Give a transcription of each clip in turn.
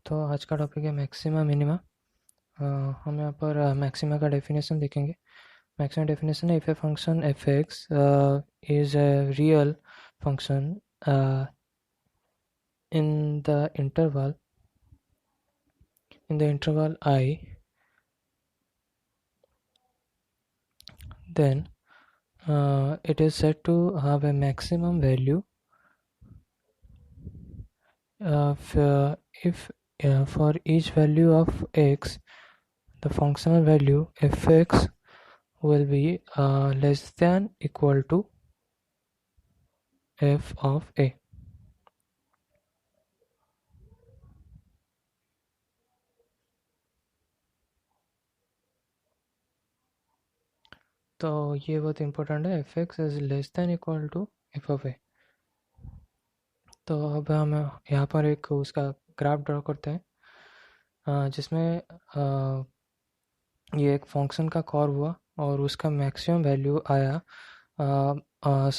तो आज का टॉपिक है मैक्सिमा मिनिमा। हम यहाँ पर मैक्सिमा का डेफिनेशन देखेंगे। मैक्सिमा डेफिनेशन है, if A function F X is a real function in the interval I, then it is said to have a maximum value if for each value of x, the functional value fx will be less than equal to f of a। तो ये बहुत important है, F X is less than equal to F of ए। तो अब हम यहाँ पर एक उसका ग्राफ ड्रॉ करते हैं, जिसमें ये एक फंक्शन का कर्व हुआ और उसका मैक्सिमम वैल्यू आया।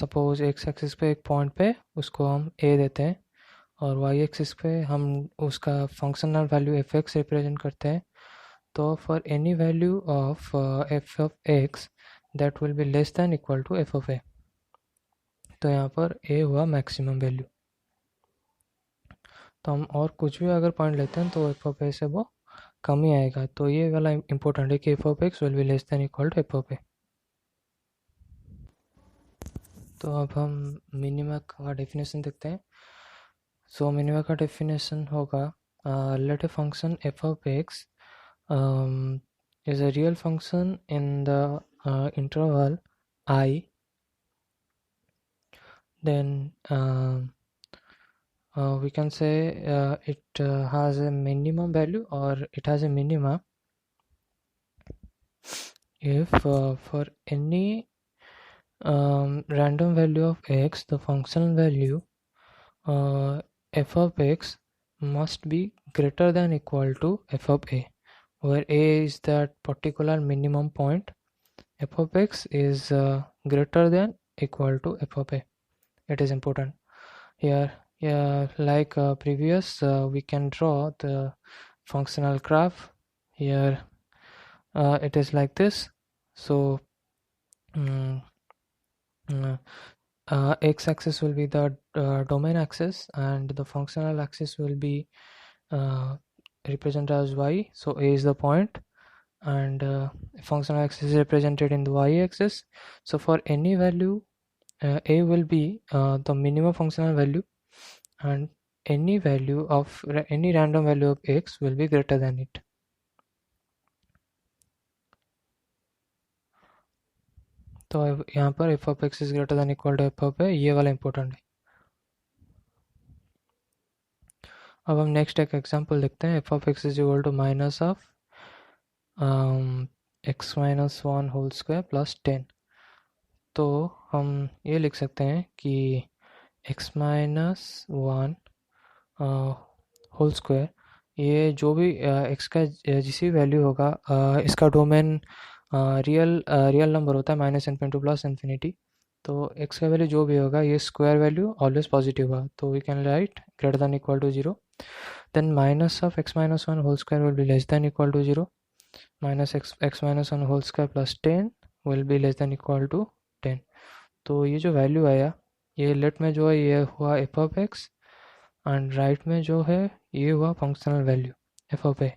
सपोज एक्स एक्सिस पे एक पॉइंट पे उसको हम ए देते हैं और वाई एक्सिस पे हम उसका functional value F X represent करते हैं। तो for any value of F of X that will be less than equal to F of ए। तो यहाँ पर ए हुआ मैक्सिमम वैल्यू। तो हम और कुछ भी अगर पॉइंट लेते हैं तो एफ ऑफ ए से वो कम ही आएगा। तो ये वाला इंपॉर्टेंट है कि F of X will be less than equal to F of ए। तो अब हम मिनिमा का डेफिनेशन देखते हैं। सो मिनिमा का डेफिनेशन होगा, let a function F of X is a real function in the interval I, then we can say it has a minimum value or it has a minima if for any random value of x, the functional value f of x must be greater than equal to f of a, where a is that particular minimum point. F of x is greater than equal to f of a. It is important here. Yeah, like previous, we can draw the functional graph. Here it is like this. So x-axis will be the domain axis and the functional axis will be represented as y. So a is the point and functional axis is represented in the y-axis. So for any value a will be the minimum functional value, and any value of any random value of x will be greater than it. तो यहाँ पर F of x is greater than equal to F of A, ये वाला important है। अब हम next एक example देखते हैं। F of x is equal to minus of x minus one whole square plus 10। तो हम ये लिख सकते हैं कि x minus one whole square, ये जो भी एक्स का जिस भी वैल्यू होगा, इसका डोमेन रियल नंबर होता है माइनस इन्फिनिटी प्लस इन्फिनिटी। तो एक्स का वैल्यू जो भी होगा, ये स्क्वायर वैल्यू ऑलवेज पॉजिटिव होगा। तो we can write greater than equal to 0, then minus of x minus one whole square will be less than equal to 0, minus x minus one whole square plus 10 will be less than equal to 10। तो ये जो value आया, ये left में जो है ये हुआ f of x and right में जो है ये हुआ फंक्शनल वैल्यू एफ ऑफ ए।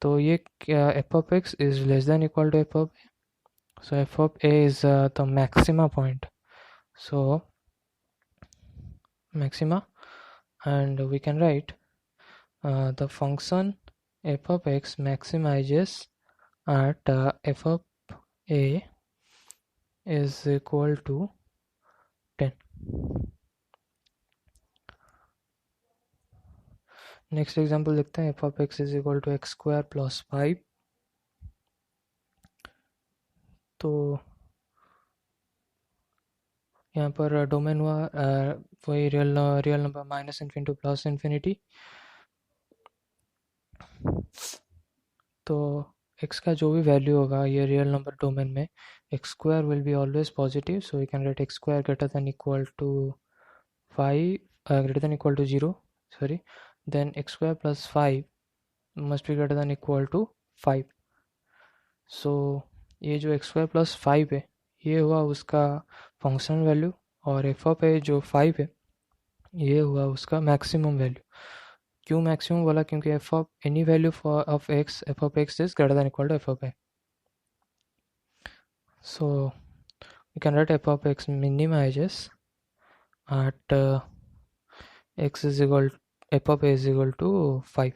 तो ये f of x is less than equal to F of a, so f of a is the maxima point, so maxima, and we can write the function f of x maximizes at f of a is equal to 10. Next example देखते हैं। f of x is equal to x square plus 5। तो यहाँ पर domain हुआ वही real number minus infinity plus infinity. तो x का जो भी वैल्यू होगा ये रियल नंबर डोमेन में, x square will be always positive, so we can write x square greater than equal to 5 greater than equal to 0, sorry, then x square plus 5 must be greater than equal to 5. सो ये जो x square plus 5 है ये हुआ उसका functional value, और F of ए जो 5 है ये हुआ उसका मैक्सिमम वैल्यू. क्यों मैक्सिमम बोला? क्योंकि f of any value for of x, f of x is greater than equal to F of a. So we can write f of x minimizes at x is equal f of a is equal to 5.